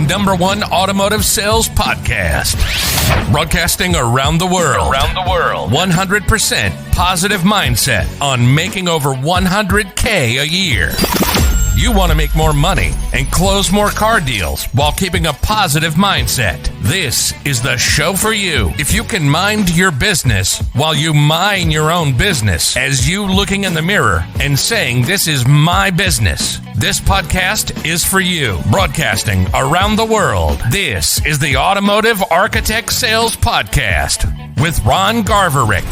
#1 automotive sales podcast. Broadcasting around the world. 100% positive mindset on making over $100K a year. You want to make more money and close more car deals while keeping a positive mindset. This is the show for you. If you can mind your business while you mind your own business, as you looking in the mirror and saying, "This is my business," this podcast is for you. Broadcasting around the world, this is the Automotive Architect Sales Podcast with Ron Garverick.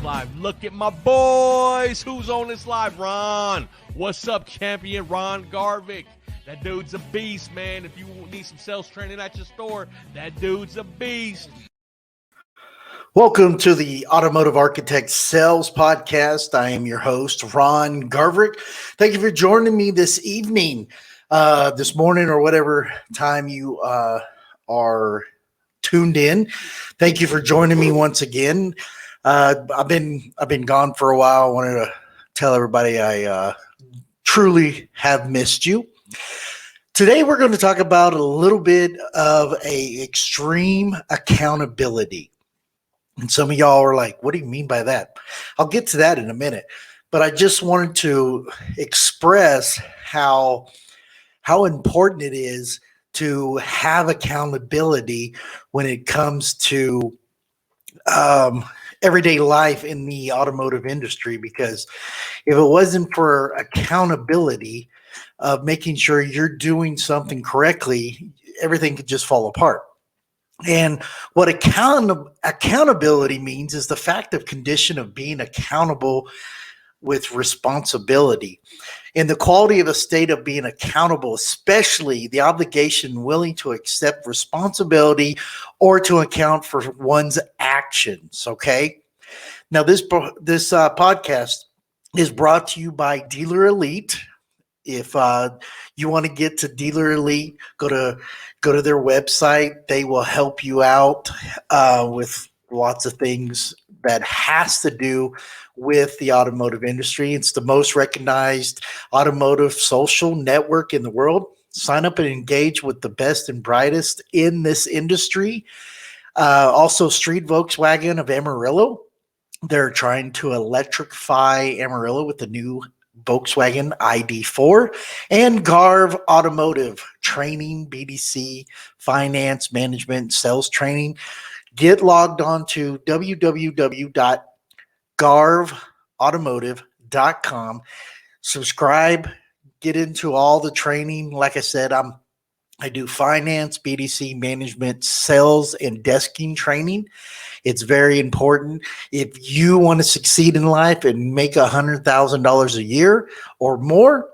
Live. Look at my boys. Who's on this live? Ron. What's up, champion? Ron Garverick. That dude's a beast, man. If you need some sales training at your store, that dude's a beast. Welcome to the Automotive Architect Sales Podcast. I am your host, Ron Garverick. Thank you for joining me this evening, this morning, or whatever time you are tuned in. Thank you for joining me once again. I've been gone for a while. I wanted to tell everybody I truly have missed you. Today we're going to talk about a little bit of a extreme accountability. And some of y'all are like, what do you mean by that? I'll get to that in a minute. But I just wanted to express how important it is to have accountability when it comes to everyday life in the automotive industry, because if it wasn't for accountability of making sure you're doing something correctly, everything could just fall apart. And what accountability means is the fact of condition of being accountable with responsibility, and the quality of a state of being accountable, especially the obligation willing to accept responsibility or to account for one's actions. Okay. Now this podcast is brought to you by Dealer Elite. If you want to get to Dealer Elite, go to their website. They will help you out with lots of things that has to do with the automotive industry. It's the most recognized automotive social network in the world. Sign up and engage with the best and brightest in this industry. Also, Street Volkswagen of Amarillo. They're trying to electrify Amarillo with the new Volkswagen ID4, and Garv Automotive training, BDC, finance, management, sales training. Get logged on to www.garvautomotive.com. Subscribe, get into all the training. Like I said, I do finance, BDC, management, sales, and desking training. It's very important. If you want to succeed in life and make $100,000 a year or more,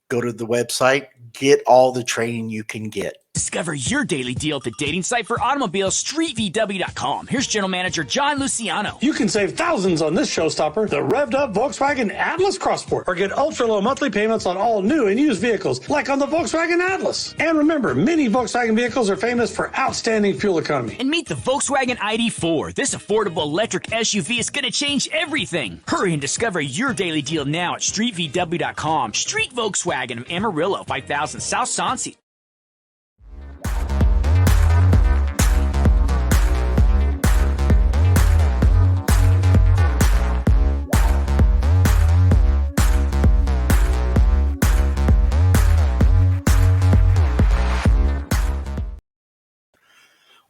go to the website, get all the training you can get. Discover your daily deal at the dating site for automobiles, StreetVW.com. Here's General Manager John Luciano. You can save thousands on this showstopper, the revved up Volkswagen Atlas Crossport, or get ultra low monthly payments on all new and used vehicles, like on the Volkswagen Atlas. And remember, many Volkswagen vehicles are famous for outstanding fuel economy. And meet the Volkswagen ID4. This affordable electric SUV is going to change everything. Hurry and discover your daily deal now at StreetVW.com. Street Volkswagen of Amarillo, 5000 South Soncy.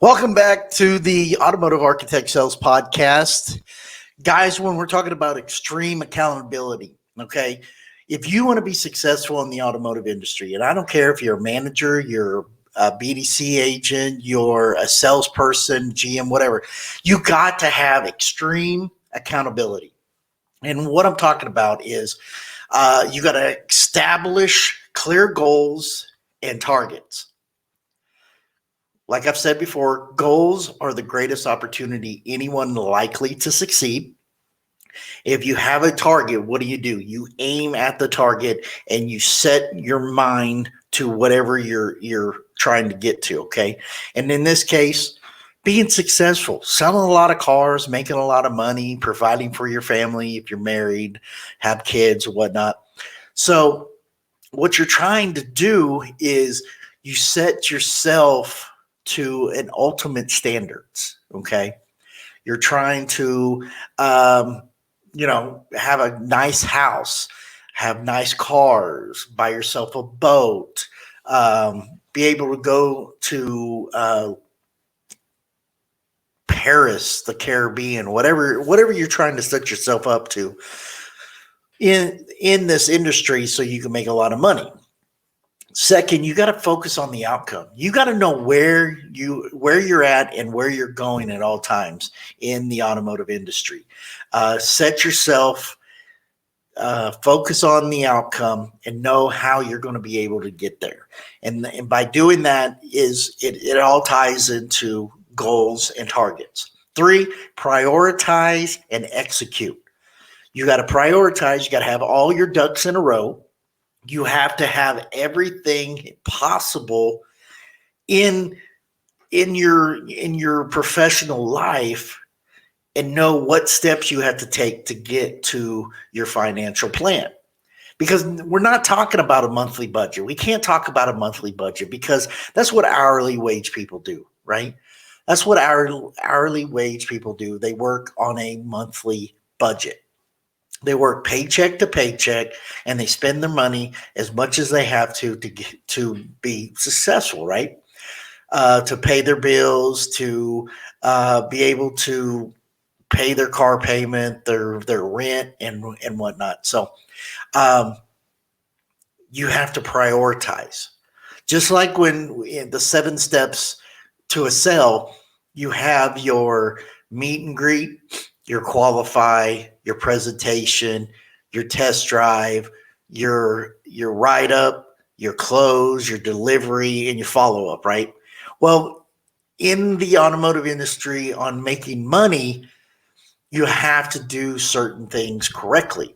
Welcome back to the Automotive Architect Sales Podcast. Guys, when we're talking about extreme accountability, okay, if you want to be successful in the automotive industry, and I don't care if you're a manager, you're a BDC agent, you're a salesperson, GM, whatever, you got to have extreme accountability. And what I'm talking about is you got to establish clear goals and targets. Like I've said before, goals are the greatest opportunity anyone likely to succeed. If you have a target, what do? You aim at the target and you set your mind to whatever you're trying to get to, okay? And in this case, being successful, selling a lot of cars, making a lot of money, providing for your family if you're married, have kids or whatnot. So what you're trying to do is you set yourself to an ultimate standards. Okay. You're trying to, have a nice house, have nice cars, buy yourself a boat, be able to go to Paris, the Caribbean, whatever you're trying to set yourself up to in this industry so you can make a lot of money. Second, you got to focus on the outcome. You got to know where you're at and where you're going at all times in the automotive industry. Set yourself, focus on the outcome, and know how you're going to be able to get there. And by doing that, it all ties into goals and targets. 3, prioritize and execute. You got to prioritize. You got to have all your ducks in a row. You have to have everything possible in your professional life and know what steps you have to take to get to your financial plan. Because we're not talking about a monthly budget. We can't talk about a monthly budget because that's what hourly wage people do, right? That's what hourly wage people do. They work on a monthly budget. They work paycheck to paycheck, and they spend their money as much as they have to be successful, right? To pay their bills, to be able to pay their car payment, their rent, and whatnot. So you have to prioritize. Just like when in the 7 steps to a sale, you have your meet and greet, your qualify, your presentation, your test drive, your write-up, your close, your delivery, and your follow-up, right? Well, in the automotive industry, on making money, you have to do certain things correctly.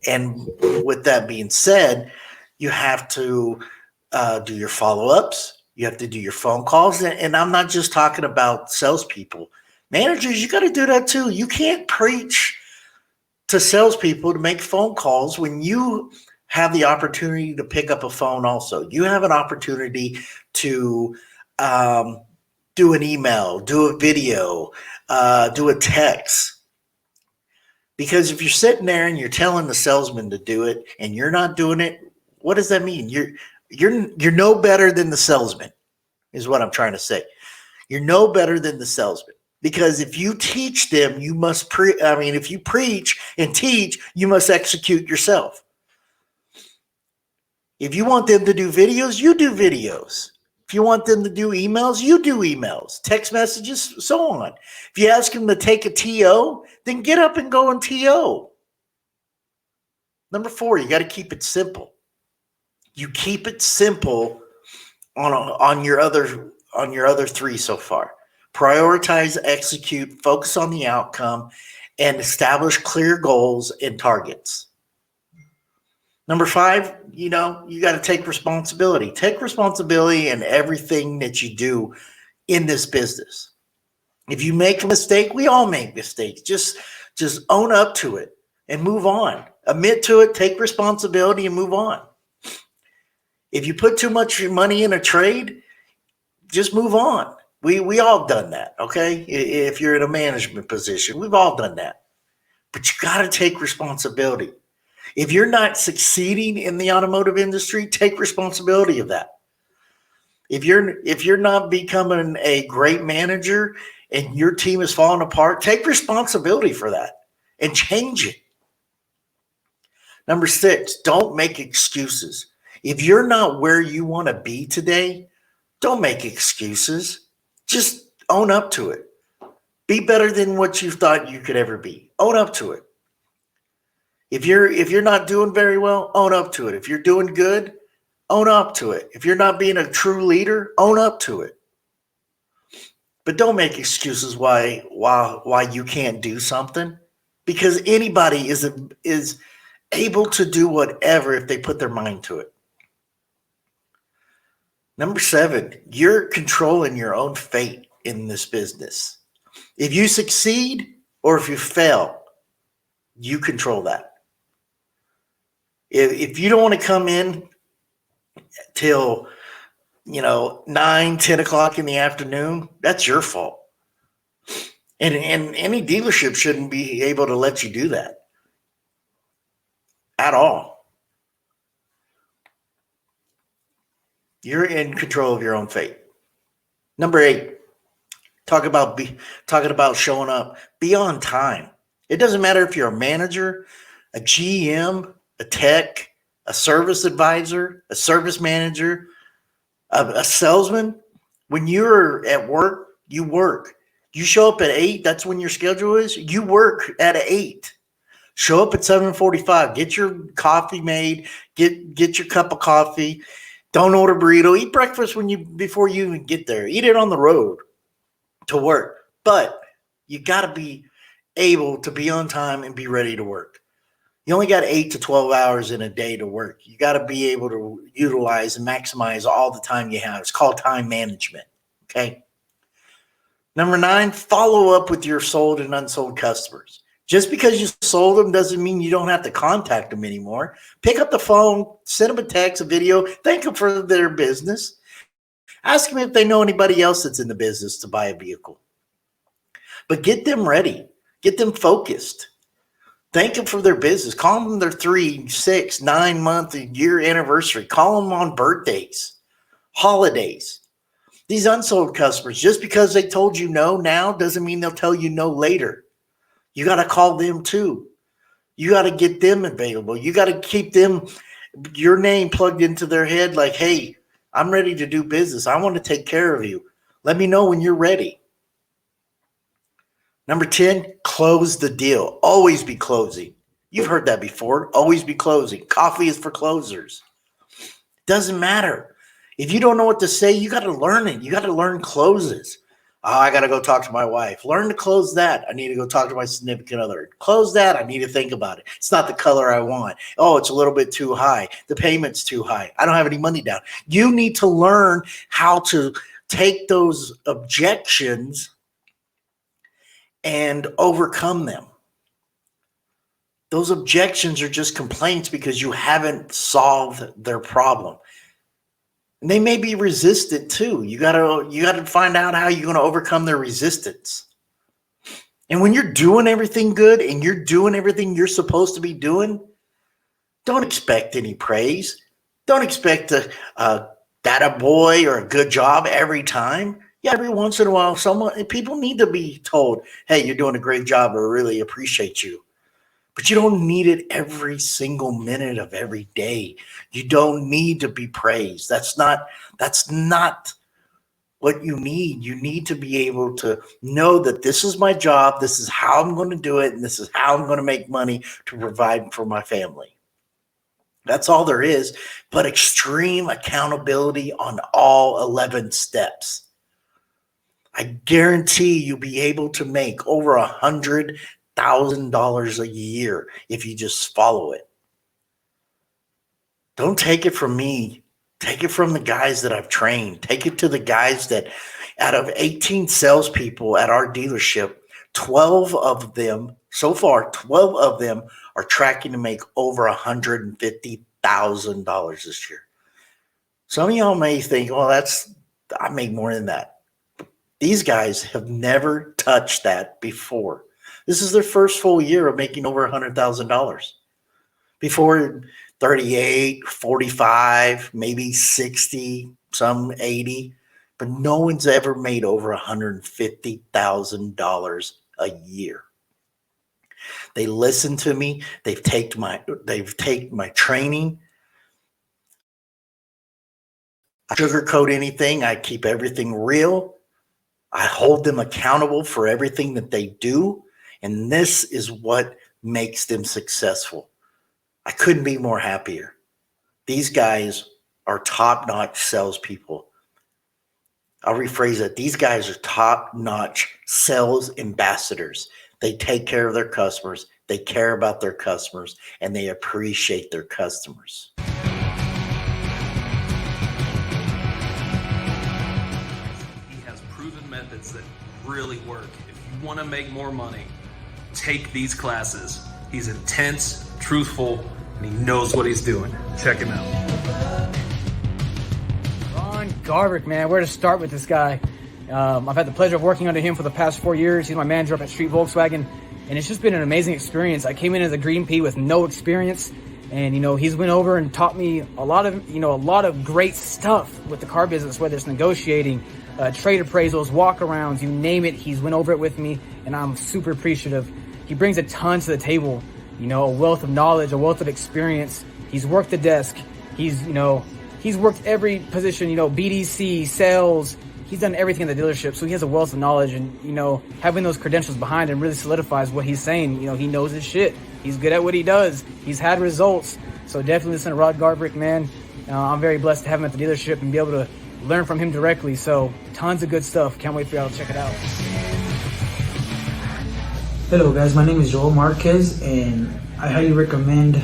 And with that being said, you have to do your follow-ups. You have to do your phone calls. And I'm not just talking about salespeople. Managers, you got to do that too. You can't preach to salespeople to make phone calls when you have the opportunity to pick up a phone also. You have an opportunity to do an email, do a video, do a text. Because if you're sitting there and you're telling the salesman to do it and you're not doing it, what does that mean? You're no better than the salesman, is what I'm trying to say. You're no better than the salesman. Because if you teach them, you must if you preach and teach, you must execute yourself. If you want them to do videos, you do videos. If you want them to do emails, you do emails, text messages, so on. If you ask them to take a TO, then get up and go on TO. Number 4, you got to keep it simple. You keep it simple on your other 3 so far. Prioritize, execute, focus on the outcome, and establish clear goals and targets. Number 5, you got to take responsibility. Take responsibility in everything that you do in this business. If you make a mistake, we all make mistakes. Just own up to it and move on. Admit to it, take responsibility, and move on. If you put too much money in a trade, just move on. We all done that, okay? If you're in a management position, we've all done that. But you got to take responsibility. If you're not succeeding in the automotive industry, take responsibility of that. If you're not becoming a great manager and your team is falling apart, take responsibility for that and change it. Number 6, don't make excuses. If you're not where you want to be today, don't make excuses. Just own up to it. Be better than what you thought you could ever be. Own up to it. If you're not doing very well, own up to it. If you're doing good, own up to it. If you're not being a true leader, own up to it. But don't make excuses why you can't do something, because anybody is able to do whatever if they put their mind to it. Number 7, you're controlling your own fate in this business. If you succeed or if you fail, you control that. If you don't want to come in till 9, 10 o'clock in the afternoon, that's your fault. And any dealership shouldn't be able to let you do that at all. You're in control of your own fate. Number 8, talking about showing up. Be on time. It doesn't matter if you're a manager, a GM, a tech, a service advisor, a service manager, a salesman. When you're at work, you work. You show up at 8, that's when your schedule is. You work at 8. Show up at 7:45. Get your coffee made. Get your cup of coffee. Don't order burrito. Eat breakfast before you even get there. Eat it on the road to work. But you got to be able to be on time and be ready to work. You only got 8 to 12 hours in a day to work. You got to be able to utilize and maximize all the time you have. It's called time management. Okay. Number 9, follow up with your sold and unsold customers. Just because you sold them doesn't mean you don't have to contact them anymore. Pick up the phone, send them a text, a video, thank them for their business. Ask them if they know anybody else that's in the business to buy a vehicle. But get them ready. Get them focused. Thank them for their business. Call them their 3, 6, 9 month, year anniversary. Call them on birthdays, holidays. These unsold customers, just because they told you no now doesn't mean they'll tell you no later. You got to call them too. You got to get them available. You got to keep them, your name plugged into their head like, hey, I'm ready to do business. I want to take care of you. Let me know when you're ready. Number 10, close the deal. Always be closing. You've heard that before. Always be closing. Coffee is for closers. Doesn't matter. If you don't know what to say, you got to learn it. You got to learn closes. Oh, I got to go talk to my wife. Learn to close that. I need to go talk to my significant other. Close that. I need to think about it. It's not the color I want. Oh, it's a little bit too high. The payment's too high. I don't have any money down. You need to learn how to take those objections and overcome them. Those objections are just complaints because you haven't solved their problem. And they may be resistant too. You gotta find out how you're going to overcome their resistance. And when you're doing everything good and you're doing everything you're supposed to be doing, don't expect any praise. Don't expect a data boy or a good job every time. Yeah, every once in a while, people need to be told, hey, you're doing a great job. I really appreciate you. But you don't need it every single minute of every day. You don't need to be praised. That's not what you need. You need to be able to know that this is my job, this is how I'm going to do it, and this is how I'm going to make money to provide for my family. That's all there is, but extreme accountability on all 11 steps. I guarantee you'll be able to make over $100,000 a year if you just follow it. Don't take it from me. Take it from the guys that I've trained. Take it to the guys that out of 18 salespeople at our dealership, 12 of them are tracking to make over $150,000 this year. Some of y'all may think, well, I make more than that. These guys have never touched that before. This is their first full year of making over $100,000. Before 38, 45, maybe 60, some 80, but no one's ever made over $150,000 a year. They listen to me. They've taken my training. I sugarcoat anything. I keep everything real. I hold them accountable for everything that they do. And this is what makes them successful. I couldn't be more happier. These guys are top-notch salespeople. I'll rephrase it. These guys are top-notch sales ambassadors. They take care of their customers. They care about their customers, and they appreciate their customers. He has proven methods that really work. If you want to make more money, take these classes. He's intense, truthful, and he knows what he's doing. Check him out. Garvik, man, where to start with this guy? I've had the pleasure of working under him for the past 4 years. He's my manager up at Street Volkswagen, and it's just been an amazing experience. I came in as a green pea with no experience, and he's went over and taught me a lot of great stuff with the car business, whether it's negotiating, trade appraisals, walkarounds, you name it. He's went over it with me, and I'm super appreciative. He brings a ton to the table, a wealth of knowledge, a wealth of experience. He's worked the desk. He's worked every position, BDC, sales. He's done everything in the dealership, so he has a wealth of knowledge, and, having those credentials behind him really solidifies what he's saying. He knows his shit. He's good at what he does. He's had results. So definitely listen to Rod Garvik, man. I'm very blessed to have him at the dealership and be able to learn from him directly. So tons of good stuff. Can't wait for y'all to check it out. Hello guys, my name is Joel Marquez, and I highly recommend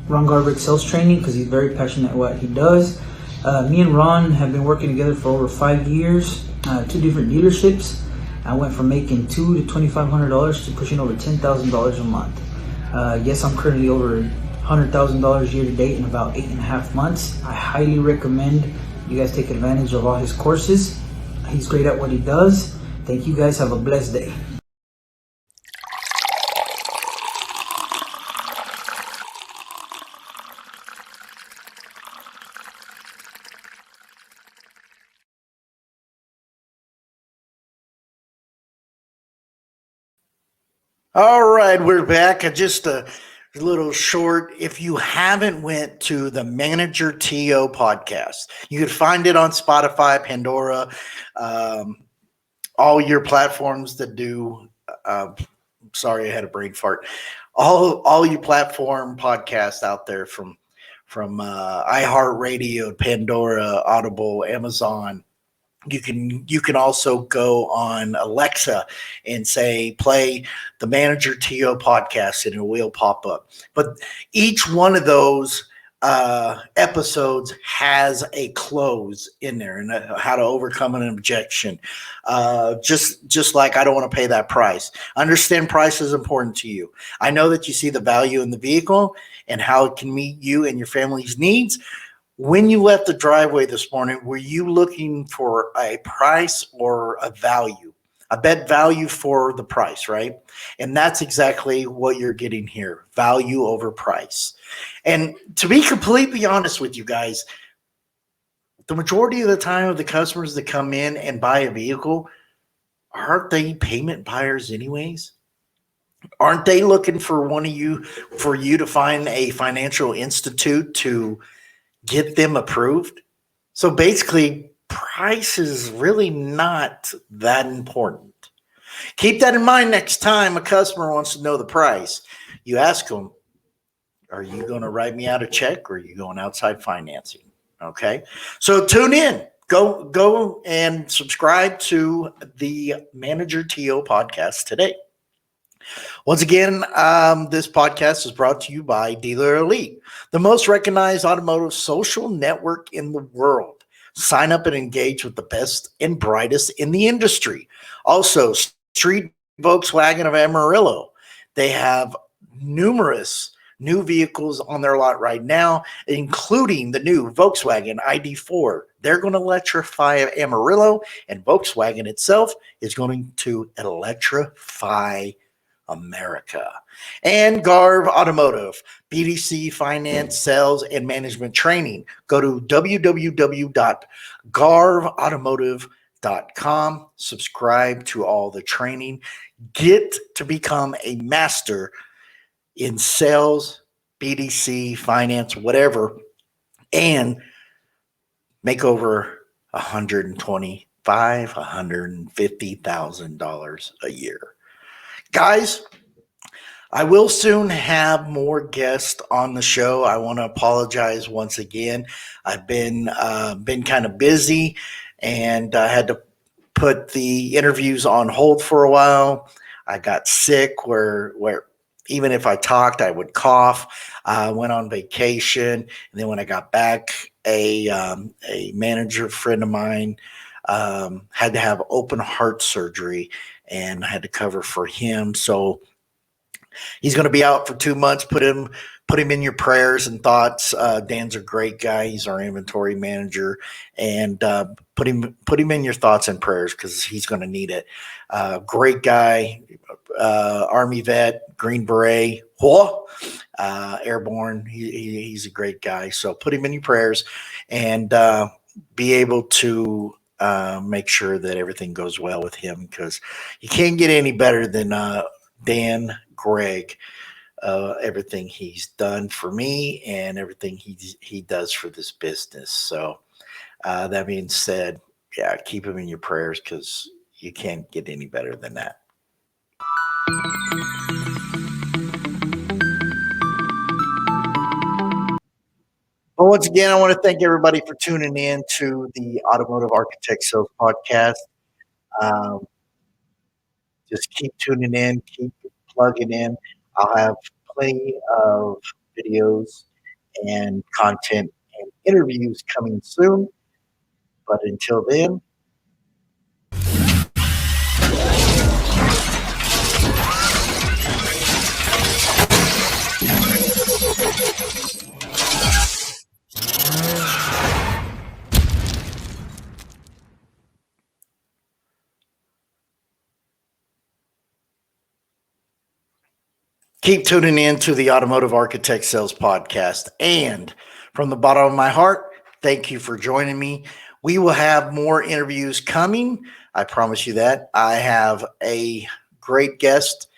Ron Garvik sales training because he's very passionate at what he does. Me and Ron have been working together for over 5 years, 2 different dealerships. I went from making $2,000 to $2,500 to pushing over $10,000 a month. Yes, I'm currently over $100,000 year to date in about 8.5 months. I highly recommend you guys take advantage of all his courses. He's great at what he does. Thank you guys. Have a blessed day. All right, we're back. Just a little short. If you haven't went to the Manager TO podcast, you can find it on Spotify, Pandora, all your platforms that do. Sorry, I had a brain fart. All your platform podcasts out there from iHeartRadio, Pandora, Audible, Amazon. You can also go on Alexa and say, play the Manager TO podcast, and it will pop up. But each one of those episodes has a close in there, and how to overcome an objection. Just like I don't want to pay that price. Understand price is important to you. I know that you see the value in the vehicle and how it can meet you and your family's needs. When you left the driveway this morning, were you looking for a price or a value? I bet value for the price, right? And that's exactly what you're getting here, value over price. And to be completely honest with you guys, the majority of the time of the customers that come in and buy a vehicle, aren't they payment buyers anyways? Aren't they looking for you to find a financial institute to get them approved? So basically, price is really not that important. Keep that in mind next time a customer wants to know the price. You ask them, are you going to write me out a check, or are you going outside financing? Okay. So tune in. Go and subscribe to the Manager TO podcast today. Once again, this podcast is brought to you by Dealer Elite, the most recognized automotive social network in the world. Sign up and engage with the best and brightest in the industry. Also, Street Volkswagen of Amarillo. They have numerous new vehicles on their lot right now, including the new Volkswagen ID4. They're going to electrify Amarillo, and Volkswagen itself is going to electrify America. And Garv Automotive, BDC, finance, sales, and management training. Go to www.garvautomotive.com. Subscribe to all the training. Get to become a master in sales, BDC, finance, whatever, and make over $125,000, $150,000 a year. Guys, I will soon have more guests on the show. I want to apologize once again. I've been kind of busy, and I had to put the interviews on hold for a while. I got sick where even if I talked, I would cough. I went on vacation, and then when I got back, a manager friend of mine had to have open heart surgery, and I had to cover for him. So He's going to be out for 2 months. Put him in your prayers and thoughts. Dan's a great guy. He's our inventory manager, and put him in your thoughts and prayers because he's going to need it. Great guy, Army vet, Green Beret, airborne. He's a great guy. So put him in your prayers and be able to make sure that everything goes well with him because you can't get any better than Dan Gregg. Everything he's done for me and everything he does for this business. So that being said, yeah, keep him in your prayers because you can't get any better than that. Well, once again, I want to thank everybody for tuning in to the Automotive Architect Sales Podcast. Just keep tuning in, keep plugging in. I'll have plenty of videos and content and interviews coming soon. But until then, keep tuning in to the Automotive Architect Sales Podcast. And from the bottom of my heart, thank you for joining me. We will have more interviews coming. I promise you that. I have a great guest,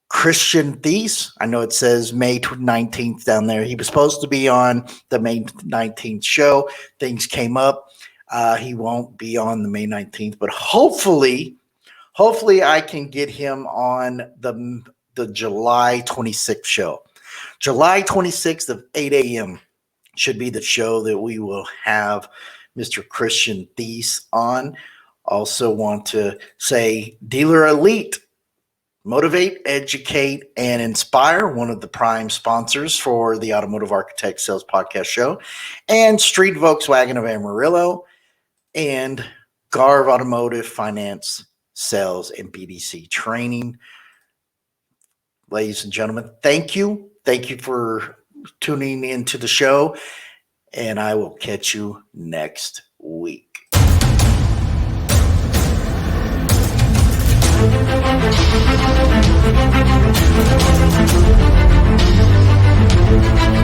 Christian Thies. I know it says May 19th down there. He was supposed to be on the May 19th show. Things came up. He won't be on the May 19th, but hopefully I can get him on the July 26th show. July 26th of 8 a.m. should be the show that we will have Mr. Christian Thies on. Also want to say Dealer Elite, motivate, educate, and inspire, one of the prime sponsors for the Automotive Architect Sales Podcast show, and Street Volkswagen of Amarillo, and Garv Automotive Finance Sales and BDC Training. Ladies and gentlemen, thank you. Thank you for tuning into the show, and I will catch you next week. Thank you.